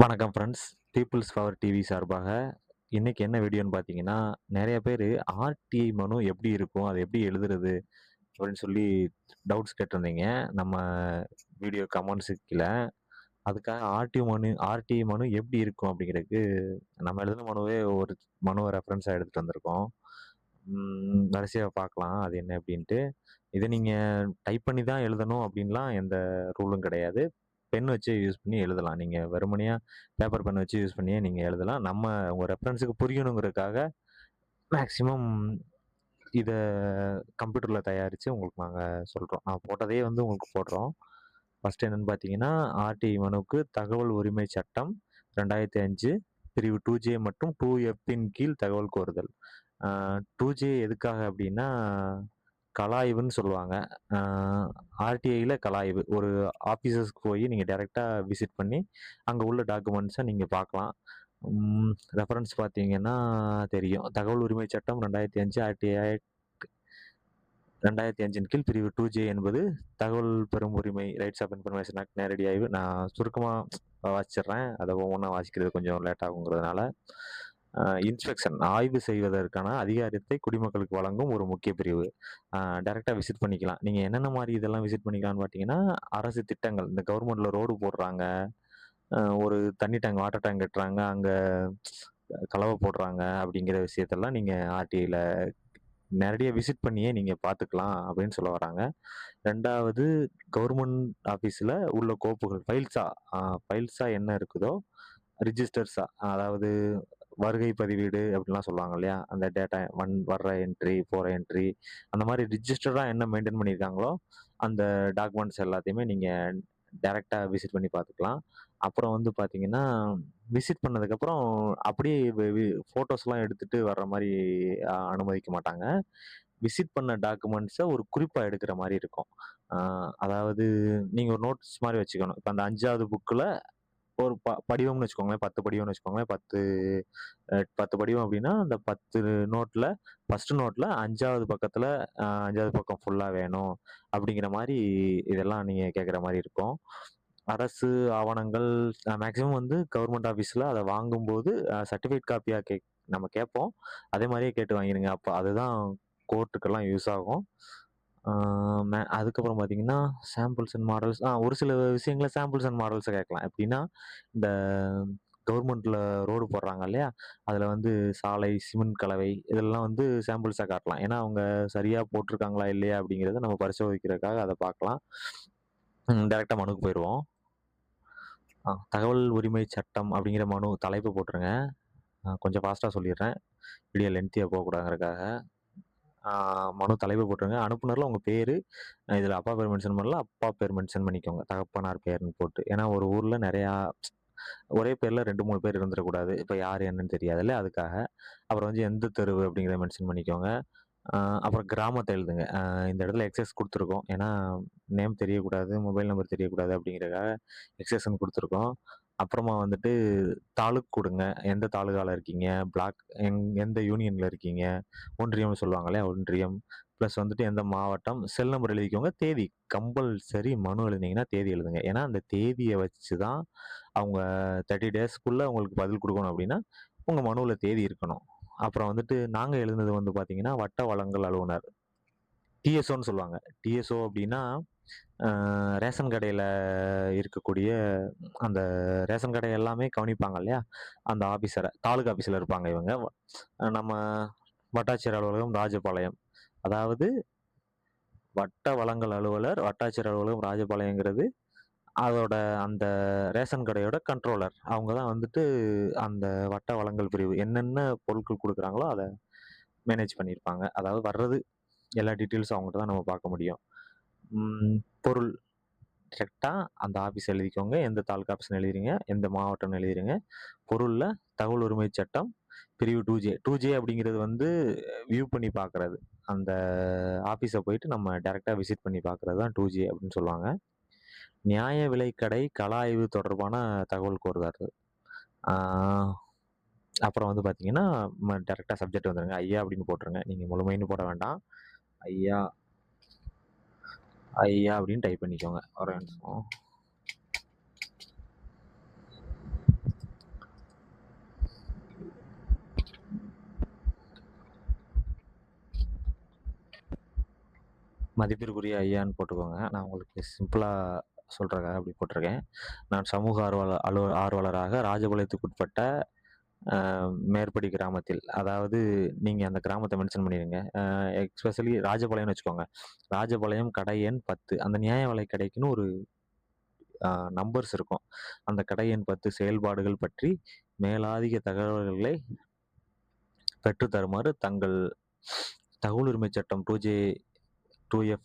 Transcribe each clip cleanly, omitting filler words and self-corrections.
வணக்கம் friends. Peoples power TV சார்பாக இன்னைக்கு என்ன வீடியோன்னு பார்த்தீங்கன்னா, நெறைய பேரு ஆர்டிஐ மனு எப்படி இருக்கும்? அத எப்படி எழுதுறது? அப்படின்னு சொல்லி டவுட்ஸ் கேட்டிருந்தீங்க. நம்ம வீடியோ கமெண்ட்ஸுக்கு கீழ. அதுக்காக ஆர்டிஐ மனு எப்படி இருக்கும்? அப்படிங்கிறதுக்கு நம்ம எழுதின ஒரு மனுவ ரெஃபரன்ஸா எடுத்துட்டு வந்திருக்கோம். வரிசையா பார்க்கலாம். அது என்ன அப்படின்ட்டு. இத நீங்க டைப் பண்ணி தான் எழுதணும் அப்படின்லாம் எந்த ரூலும் கிடையாது. பென் வச்சு யூஸ் பண்ணி எழுதலாம். நீங்க வெறுமனையா பேப்பர் பென் வச்சு யூஸ் பண்ணியே நீங்க எழுதலாம். நம்ம உங்க ரெஃபரன்ஸுக்கு புரியணுங்கிறதுக்காக மேக்ஸிமம் இத கம்ப்யூட்டர்ல தயாரிச்சு உங்களுக்கு நாங்க சொல்றோம். நான் போட்டதையே உங்களுக்கு போடுறோம். ஃபர்ஸ்ட் என்னன்னு பார்த்தீங்கன்னா, ஆர்டிஐ மனுவுக்கு தகவல் உரிமை சட்டம் 2005 பிரிவு 2ஜே மற்றும் 2எஃப்-இன் கீழ் தகவல் கோருதல். 2ஜே எதுக்காக அப்படின்னா, கலாய்வுன்னு சொல்லுவாங்க. அ ஆர்டிஐல கலாய்வு. ஒரு ஆஃபீஸஸ்க்கு போய் நீங்க டைரக்ட்டா விசிட் பண்ணி, அங்க உள்ள டாக்குமெண்ட்ஸ நீங்க பார்க்கலாம். ம் ரெஃபரன்ஸ் பார்த்தீங்கன்னா தெரியும். தகவல் உரிமை சட்டம் 2005 ஆர்டிஐ ஆக்ட் 2005 கீழ் பிரிவு 2ஜே என்பது தகவல் பெறும் உரிமை ரைட்ஸ் ஆஃப் இன்ஃபர்மேஷன் ஆக்ட் நேரடி ஆய்வு. நான் சுருக்கமா வாசிச்சிடுறேன். அத ஒவ்வொன்னா வாசிக்கிறது கொஞ்சம் லேட் ஆகுங்கிறதுனால. இன்ஸ்பெக்ஷன் ஆய்வு செய்வதற்கான அதிகாரத்தை குடிமக்களுக்கு வழங்கும் ஒரு முக்கிய பிரிவு. டைரக்ட்டா விசிட் பண்ணிக்கலாம். நீங்க என்னென்ன மாரி இதெல்லாம் விசிட் பண்ணிக்கலாம்னு பார்த்தீங்கன்னா, அரசு திட்டங்கள் இந்த கவர்மெண்ட்ல ரோடு போடுறாங்க. ஒரு தண்ணி டேங்க், வாட்டர் டேங்க் கட்டுறாங்க. அங்க கலவ போடுறாங்க அப்படிங்கிற விஷயத்தெல்லாம் நீங்க ஆர்டிஐல நேரடியா விசிட் பண்ணியே நீங்க பார்த்துக்கலாம் அப்படின்னு சொல்ல வராங்க. 2வது கவர்மெண்ட் ஆஃபீஸ்ல உள்ள கோப்புகள் ஃபைல்ஸா என்ன இருக்குதோ, ரிஜிஸ்டர்ஸா அதாவது வருகை பதிவேடு அப்படிலாம் சொல்லுவாங்க இல்லையா? அந்த டேட்டா வர்ற என்ட்ரி, போற என்ட்ரி அந்த மாரி ரிஜிஸ்டரா என்ன மெயின்டெயின் பண்ணியிருக்காங்களோ, அந்த டாக்குமெண்ட்ஸ் எல்லாத்தையுமே நீங்க டைரக்ட்டா விசிட் பண்ணி பார்த்துக்கலாம். அப்புறம் பார்த்தீங்கன்னா, விசிட் பண்ணதுக்கப்புறம் அப்படியே ஃபோட்டோஸ்லாம் எடுத்துட்டு வர்ற மாரி அனுமதிக்க மாட்டாங்க. விசிட் பண்ண டாக்குமெண்ட்ஸ ஒரு குறிப்பா எடுக்கிற மாரி இருக்கும். அ அதாவது நீங்க ஒரு நோட்ஸ் மாரி வச்சுக்கணும். இப்ப அந்த 5வது புக்ல ஒரு படிவம்னு வச்சுக்கோங்களேன். 10 படிவம்னு வச்சுக்கோங்களேன். 10 படிவம் அப்டின்னா, அந்த 10 நோட்ல ஃபர்ஸ்ட் நோட்ல 5வது பக்கத்துல 5வது பக்கம் ஃபுல்லா வேணும். அப்படிங்கிற மாரி இதெல்லாம் நீங்க கேட்கிற மாரி இருக்கும். அரசு ஆவணங்கள் மேக்ஸிமம் கவர்மெண்ட் ஆஃபீஸ்ல அத வாங்கும்போது சர்டிஃபிகேட் காப்பியா நம்ம கேட்போம். அதே மாரியே கேட்டு வாங்கிருங்க. அப்ப அதுதான் கோர்ட்டுக்கெல்லாம் யூஸ் ஆகும். ஆ அதுக்கப்புறம் பார்த்தீங்கன்னா, சாம்பிள்ஸ் அண்ட் மாடல்ஸ் ஒரு சில விஷயங்கள சாம்பிள்ஸ் அண்ட் மாடல்ஸ கேட்கலாம். எப்படின்னா, இந்த கவர்மெண்ட்ல ரோடு போடுறாங்க இல்லையா? அதுல சாலை, சிமெண்ட் கலவை இதெல்லாம் சாம்பிள்ஸா காட்டலாம். ஏன்னா, அவங்க சரியா போட்டுருக்காங்களா, இல்லையா அப்படிங்கிறத நம்ம பரிசோதிக்கிறதுக்காக அத பார்க்கலாம். டைரக்ட்டா மனுக்கு போயிருவோம். தகவல் உரிமை சட்டம் அப்படிங்கிற மனு தலைப்பு போட்டுருங்க. கொஞ்சம் ஃபாஸ்ட்டா சொல்லிடுறேன். வீடியோ லென்த்தியா போகக்கூடாதுங்கிறதுக்காக. ஆ மனு தலைப்பு போட்டுருங்க. அனுப்புனர்ல உங்க பேரு, இதுல அப்பா பேர் மென்ஷன் பண்ணல. அப்பா பேர் மென்ஷன் பண்ணிக்கோங்க. தகப்பனார் பேருன்னு போட்டு. ஏன்னா ஒரு ஊர்ல நெறையா ஒரே பேர்ல 2, 3 பேர் இருந்துறக்கூடாது. இப்ப யாரு என்னன்னு தெரியாதுல்ல அதுக்காக. அப்புறம் எந்த தெருவு அப்படிங்கிறத மென்ஷன் பண்ணிக்கோங்க. அ அப்புறம் கிராமத்த எழுதுங்க. இந்த இடத்துல எக்ஸஸ் குடுத்துருக்கோம். ஏன்னா நேம் தெரியக்கூடாது, மொபைல் நம்பர் தெரியக்கூடாது அப்படிங்கிறதுக்காக எக்ஸஸ்ன்னு குடுத்துருக்கோம். அப்புறமா தாலுக் குடுங்க. எந்த தாலுகால இருக்கீங்க? பிளாக் எந்த யூனியன்ல இருக்கீங்க? ஒன்றியம்னு சொல்லுவாங்க இல்லையா? ஒன்றியம். பிளஸ் எந்த மாவட்டம்? செல் நம்பர் எழுதிக்கோங்க. தேதி கம்பல்சரி மனு எழுதுனீங்கன்னா தேதி எழுதுங்க. ஏன்னா, அந்த தேதிய வச்சு தான் அவங்க 30 டேஸ்க்குள்ள உங்களுக்கு பதில் குடுக்கணும் அப்படின்னா, உங்க மனுவுல தேதி இருக்கணும். அப்புறம் நாங்க எழுதுனது பார்த்தீங்கன்னா, வட்ட வழங்கல் அலுவலர். டிஎஸ்ஓன்னு சொல்லுவாங்க. டிஎஸ்ஓ அப்படின்னா, அ ரேஷன் கடையில இருக்கக்கூடிய அந்த ரேஷன் கடை எல்லாமே கவனிப்பாங்க இல்லையா? அந்த ஆபீசர தாலுகா ஆபீஸ்ல இருப்பாங்க இவங்க. நம்ம வட்டாட்சியர் அலுவலகம் ராஜபாளையம். அதாவது வட்ட வழங்கல் அலுவலர், வட்டாட்சியர் அலுவலகம் ராஜபாளையங்கிறது, அதோட அந்த ரேஷன் கடையோட கண்ட்ரோலர். அவங்க தான் அந்த வட்ட வழங்கல் பிரிவு. என்னென்ன பொருட்கள் குடுக்குறாங்களோ, அத மேனேஜ் பண்ணியிருப்பாங்க. அதாவது வர்றது எல்லா டீட்டெயில்ஸும் அவங்ககிட்ட தான் நம்ம பார்க்க முடியும். ம் பொருள் கரெக்ட்டா அந்த ஆஃபீஸ் எழுதிக்கோங்க. எந்த தாலுகா ஆஃபீஸ்ன்னு எழுதிருங்க. எந்த மாவட்டம்னு எழுதிருங்க. பொருள்ல தகவல் உரிமை சட்டம் பிரிவு 2ஜே. 2ஜே அப்படிங்கிறது வியூ பண்ணி பார்க்குறது. அந்த ஆஃபீஸ போயிட்டு நம்ம டைரக்ட்டா விசிட் பண்ணி பார்க்குறது தான் 2ஜே அப்படின்னு சொல்லுவாங்க. நியாய விலைக்கடை கள ஆய்வு தொடர்பான தகவல் கோருதல். ஆ அப்புறம் பார்த்தீங்கன்னா, டைரக்ட்டா சப்ஜெக்ட் வந்துருங்க. ஐயா அப்படின்னு போட்டுருங்க. நீங்க முழுமைன்னு போட வேண்டாம். ஐயா, ஐயா அப்படின்னு டைப் பண்ணிக்கோங்க. ஒரே நிமிஷம். மதிப்பிற்குரிய ஐயான்னு போட்டுக்கோங்க. நான் உங்களுக்கு சிம்பிளா சொல்றதுக்காக அப்படி போட்டிருக்கேன். நான் சமூக ஆர்வலராக ராஜபாளையத்துக்குட்பட்ட மேற்படி கிராமத்தில், அதாவது நீங்க அந்த கிராமத்த மென்ஷன் பண்ணிருங்க. எஸ்பெஷலி ராஜபாளையம்னு வச்சுக்கோங்க. ராஜபாளையம் கடை எண் 10. அந்த நியாய விலைக் கடைக்குன்னு ஒரு நம்பர்ஸ் இருக்கும். அந்த கடை எண் 10 செயல்பாடுகள் பற்றி மேலதிக தகவல்களை பெற்றுத் தருமாறு தங்கள் தகவல் உரிமைச் சட்டம் 2F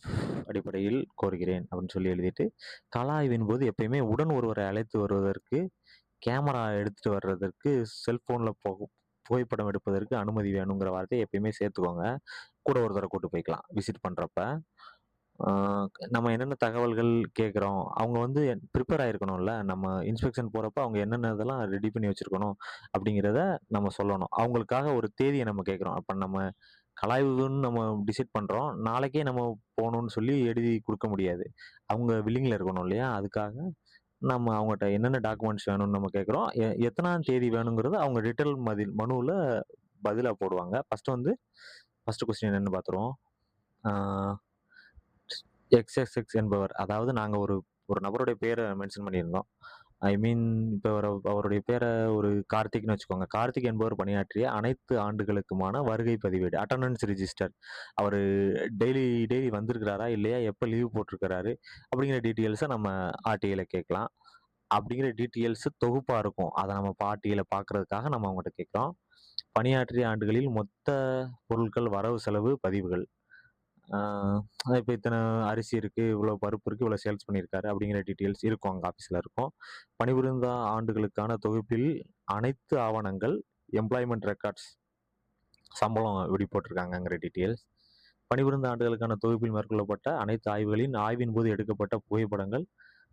அடிப்படையில் கோருகிறேன் அப்படின்னு சொல்லி எழுதிட்டு, கள ஆய்வின் போது எப்பயுமே உடன் ஒருவரை அழைத்து வருவதற்கு, கேமரா எடுத்துட்டு வர்றதற்கு, செல்போன்ல புகைப்படம் எடுப்பதற்கு அனுமதி வேணுங்கிற வார்த்தைய எப்பயுமே சேர்த்துக்கோங்க. கூட ஒருத்தர கூட்டு போய்க்கலாம் விசிட் பண்றப்ப. ஆ நம்ம என்னென்ன தகவல்கள் கேட்குறோம், அவங்க வந்து ப்ரிப்பேர் ஆயிருக்கணும்ல. நம்ம இன்ஸ்பெக்ஷன் போறப்ப அவங்க என்னென்ன இதெல்லாம் ரெடி பண்ணி வச்சிருக்கணும் அப்படிங்கிறத நம்ம சொல்லணும். அவங்களுக்காக ஒரு தேதிய நம்ம கேட்குறோம். அப்ப நம்ம கலாய்வுன்னு நம்ம டிசைட் பண்றோம். நாளைக்கே நம்ம போணும்னு சொல்லி எழுதி குடுக்க முடியாது. அவங்க வில்லிங்ல இருக்கணும் இல்லையா? அதுக்காக நம்ம அவங்கட்ட என்னென்ன டாக்குமெண்ட்ஸ் வேணும்னு நம்ம கேட்குறோம். எத்தனாம் தேதி வேணுங்கிறத அவங்க ரிட்டர்ன் மனுவுல பதிலா போடுவாங்க. ஃபர்ஸ்ட் கொஸ்டின் என்னன்னு பார்த்துருவோம். ஆ எக்ஸ்எக்ஸ்எக்ஸ் என்பவர், அதாவது நாங்க ஒரு ஒரு நபருடைய பேர மென்ஷன் பண்ணியிருந்தோம். ஐ மீன் இப்ப அவருடைய பேர ஒரு கார்த்திக்ன்னு வச்சுக்கோங்க. கார்த்திக் என்பவர் பணியாற்றிய அனைத்து ஆண்டுகளுக்குமான வருகை பதிவேடு, அட்டெண்டன்ஸ் ரிஜிஸ்டர். அவரு டெய்லி டெய்லி வந்திருக்கிறாரா? இல்லையா? எப்ப லீவ் போட்டிருக்கிறாரு? அப்படிங்கிற டீட்டெயில்ஸ நம்ம ஆர்டிஐல கேட்கலாம். அப்படிங்கிற டீட்டெயில்ஸ் தொகுப்பா இருக்கும். அத நம்ம ஆர்டிஐல பார்க்கறதுக்காக நம்ம அவங்கட்ட கேட்கிறோம். பணியாற்றிய ஆண்டுகளில் மொத்த பொருட்கள் வரவு செலவு பதிவுகள். ஆ இப்ப இத்தன அரிசி இருக்கு, இவ்வளோ பருப்பு இருக்கு, இவ்வளோ சேல்ஸ் பண்ணியிருக்காரு அப்படிங்கிற டீட்டெயில்ஸ் இருக்கும். அங்க ஆஃபீஸ்ல இருக்கும். பணிபுரிந்த ஆண்டுகளுக்கான தொகுப்பில் அனைத்து ஆவணங்கள், எம்ப்ளாய்மென்ட் ரெக்கார்ட்ஸ், சம்பளம் எப்படி போட்டிருக்காங்கங்கிற டீட்டெயில்ஸ், பணிபுரிந்த ஆண்டுகளுக்கான தொகுப்பில் மேற்கொள்ளப்பட்ட அனைத்து ஆய்வுகளின் ஆய்வின் போது எடுக்கப்பட்ட புகைப்படங்கள்,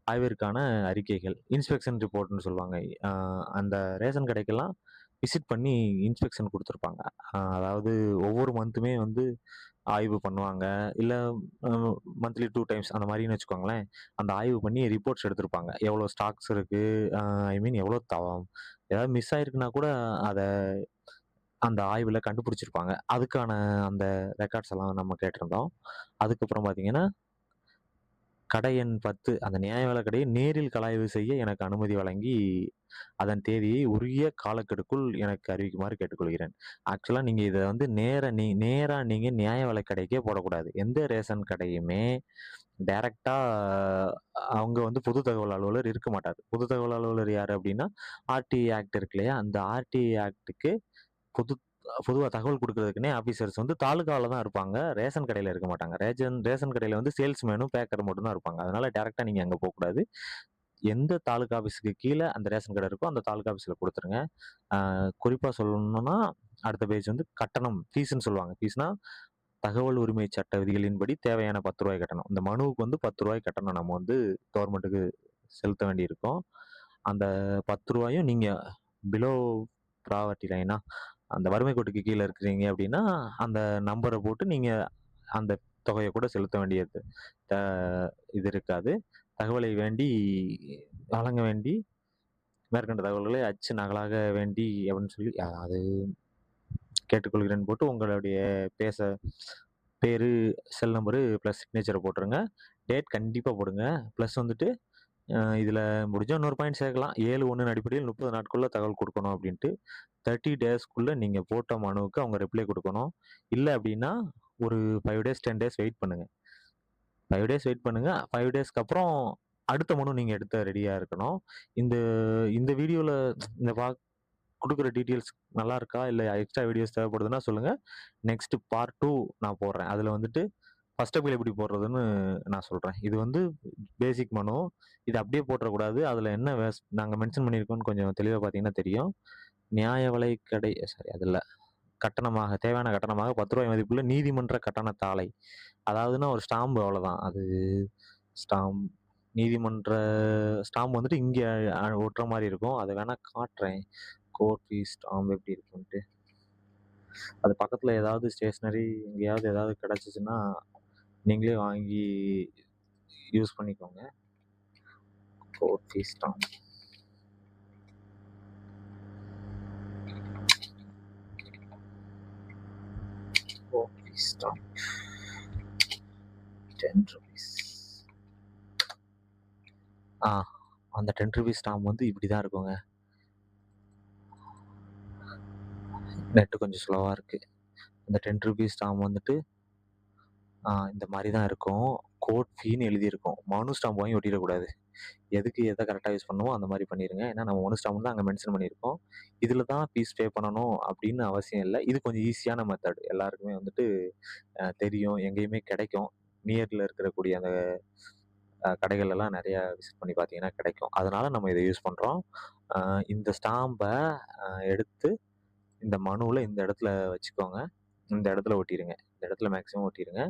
ஆய்விற்கான அறிக்கைகள், இன்ஸ்பெக்ஷன் ரிப்போர்ட்ன்னு சொல்லுவாங்க. அ அந்த ரேஷன் கடைக்கெல்லாம் விசிட் பண்ணி இன்ஸ்பெக்ஷன் குடுத்துருப்பாங்க. அதாவது ஒவ்வொரு மந்த்துமே வந்து ஆய்வு பண்ணுவாங்க. இல்ல அ மந்த்லி 2 டைம்ஸ் அந்த மாரின்னு வச்சுக்கோங்களேன். அந்த ஆய்வு பண்ணி ரிப்போர்ட்ஸ் எடுத்திருப்பாங்க. எவ்வளோ ஸ்டாக்ஸ் இருக்கு, ஐ மீன் எவ்வளோ ஏதாவது மிஸ் ஆயிருக்குன்னா கூட அத அந்த ஆய்வுல கண்டுபிடிச்சிருப்பாங்க. அதுக்கான அந்த ரெக்கார்ட்ஸ் எல்லாம் நம்ம கேட்டிருந்தோம். அதுக்கப்புறம் பார்த்தீங்கன்னா, கடை எண் 10 அந்த நியாய விலைக் கடையை நேரில் கலாய்வு செய்ய எனக்கு அனுமதி வழங்கி, அதன் தேதியை உரிய காலக்கெடுக்குள் எனக்கு அறிவிக்குமாறு கேட்டுக்கொள்கிறேன். ஆக்சுவலா நீங்க இத வந்து நேரா நீங்க நியாய விலைக் கடைக்கே போடக்கூடாது. எந்த ரேஷன் கடையுமே டைரக்ட்டா அவங்க வந்து பொது தகவல் அலுவலர் இருக்க மாட்டாரு. பொது தகவல் அலுவலர் யாரு அப்டின்னா, ஆர்டிஐ ஆக்ட் இருக்கு இல்லையா? அந்த ஆர்டிஐ ஆக்ட்க்கு பொது பொதுவா தகவல் குடுக்குறதுக்குன்னே ஆஃபீசர்ஸ் வந்து தாலுகால தான் இருப்பாங்க. ரேஷன் கடையில இருக்க மாட்டாங்க. ரேஷன் கடையில வந்து சேல்ஸ்மேனும், பேக்கரும் மட்டும் தான் இருப்பாங்க. அதனால டைரக்ட்டா நீங்க அங்க போக்கூடாது. எந்த தாலுகா ஆஃபீஸுக்கு கீழ அந்த ரேஷன் கடை இருக்கோ, அந்த தாலுகா ஆஃபீஸ்ல குடுத்துருங்க. குறிப்பா சொல்லணும்னா, அடுத்த பேஜ் வந்து கட்டணம், ஃபீஸ்ன்னு சொல்லுவாங்க. ஃபீஸ்னா தகவல் உரிமை சட்ட விதிகளின்படி தேவையான ரூ. 10 கட்டணும். இந்த மனுவுக்கு வந்து ரூ. 10 கட்டணம் நம்ம வந்து கவர்மெண்ட்டுக்கு செலுத்த வேண்டியிருக்கும். அந்த ரூ. 10யும் நீங்க பிலோ பாவர்ட்டி லைனா அந்த வறுமை கோட்டுக்கு கீழ இருக்கிறீங்க அப்டின்னா, அந்த நம்பர போட்டு நீங்க அந்த தொகைய கூட செலுத்த வேண்டியது த இது இருக்காது. தகவலை வேண்டி வழங்க வேண்டி, மேற்கண்ட தகவல்களை அச்சு நகலாக வேண்டி அப்படின்னு சொல்லி அது கேட்டுக்கொள்கிறேன் போட்டு உங்களுடைய பேச பேரு, செல் நம்பரு பிளஸ் சிக்னேச்சர போட்டுருங்க. டேட் கண்டிப்பா போடுங்க. பிளஸ் வந்துட்டு இதுல முடிஞ்சா இன்னொரு பாயிண்ட் சேர்க்கலாம். 7/1 அடிப்படையில் 30 நாட்களுக்குள்ள தகவல் குடுக்கணும் அப்டின்ட்டு. 30 டேஸ்க்குள்ள நீங்க போட்ட மனுவுக்கு அவங்க ரிப்ளை குடுக்கணும். இல்ல அப்டின்னா, ஒரு 5 டேஸ், 10 டேஸ் வெயிட் பண்ணுங்க. 5 டேஸ் வெயிட் பண்ணுங்க. 5 டேஸ்க்கு அப்புறம் அடுத்த மனு நீங்க எடுக்க ரெடியா இருக்கணும். இந்த இந்த வீடியோல இந்த குடுக்குற டீட்டெயில்ஸ் நல்லா இருக்கா? இல்ல எக்ஸ்ட்ரா வீடியோஸ் தேவைப்படுதுன்னா சொல்லுங்க. நெக்ஸ்ட் பார்ட் 2 நான் போடுறேன். அதுல வந்துட்டு ஃபர்ஸ்ட் அப்பீல் எப்படி போடுறதுன்னு நான் சொல்றேன். இது வந்து பேசிக் மனு. இத அப்படியே போட்றக்கூடாது. அதுல என்ன நாங்க மென்ஷன் பண்ணியிருக்கோம்னு கொஞ்சம் தெளிவா பார்த்தீங்கன்னா தெரியும். நியாய விலைக் கடை சாரி அது இல்ல. கட்டணமாக தேவையான கட்டணமாக ரூ. 10 மதிப்புள்ள நீதிமன்ற கட்டணத்தாளை. அதாவதுன்னா ஒரு ஸ்டாம்பு அவ்வளோதான். அது ஸ்டாம்ப் நீதிமன்ற ஸ்டாம்ப் வந்துட்டு இங்க ஒட்டுற மாரி இருக்கும். அத வேணா காட்டுறேன். கோர்ட் ஃபீஸ் ஸ்டாம்ப் எப்படி இருக்குன்ட்டு. அது பக்கத்துல ஏதாவது ஸ்டேஷனரி எங்கேயாவது ஏதாவது கிடைச்சுச்சுன்னா, நீங்களே வாங்கி யூஸ் பண்ணிக்கோங்க. Court fees stamp. Court fees stamp. ₹10. ஆ அந்த ₹10 ஸ்டாம்ப் வந்து இப்படி தான் இருக்குங்க. நெட்டு கொஞ்சம் ஸ்லோவா இருக்கு. அந்த ₹10 ஸ்டாம்ப் வந்துட்டு இந்த மாரி தான் இருக்கும். கோட் ஃபீன்னு எழுதியிருக்கும். மனு ஸ்டாம்ப் வாங்கி ஒட்டிறக்கூடாது. எதுக்கு எத கரெக்ட்டா யூஸ் பண்ணணுமோ அந்த மாரி பண்ணிருங்க. ஏன்னா நம்ம மனு ஸ்டாம்ப் தான் அங்க மென்ஷன் பண்ணியிருக்கோம். இதுல தான் ஃபீஸ் பே பண்ணணும் அப்படின்னு அவசியம் இல்ல. இது கொஞ்சம் ஈஸியான மெத்தட். எல்லாருக்குமே வந்துட்டு தெரியும். எங்கேயுமே கிடைக்கும். நியர்ல இருக்கக்கூடிய அந்த கடைகள்லாம் நெறைய விசிட் பண்ணி பார்த்தீங்கன்னா கிடைக்கும். அதனால நம்ம இத யூஸ் பண்றோம். அ இந்த ஸ்டாம்ப எடுத்து இந்த மனுவுல இந்த இடத்துல வச்சுக்கோங்க. இந்த இடத்துல ஒட்டிருங்க. இந்த இடத்துல மேக்ஸிமம் ஒட்டிருங்க.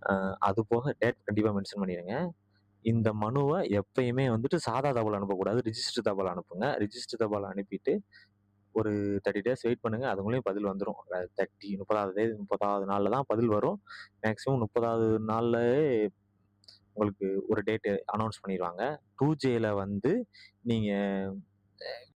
அ அது போக டேட் கண்டிப்பா மென்ஷன் பண்ணிருங்க. இந்த மனுவ எப்பயுமே வந்துட்டு சாதா தபால் அனுப்பக்கூடாது. ரிஜிஸ்டர் தபால் அனுப்புங்க. ரிஜிஸ்டர் தபால் அனுப்பிட்டு ஒரு 30 டேஸ் வெயிட் பண்ணுங்க. அதுக்குள்ளயும் பதில் வந்துரும். 30வது தேதி 30வது நாள்ல தான் பதில் வரும். மேக்ஸிமம் 30வது நாள்லயே உங்களுக்கு ஒரு டேட் அனௌன்ஸ் பண்ணிருவாங்க. 2Jல வந்து நீங்க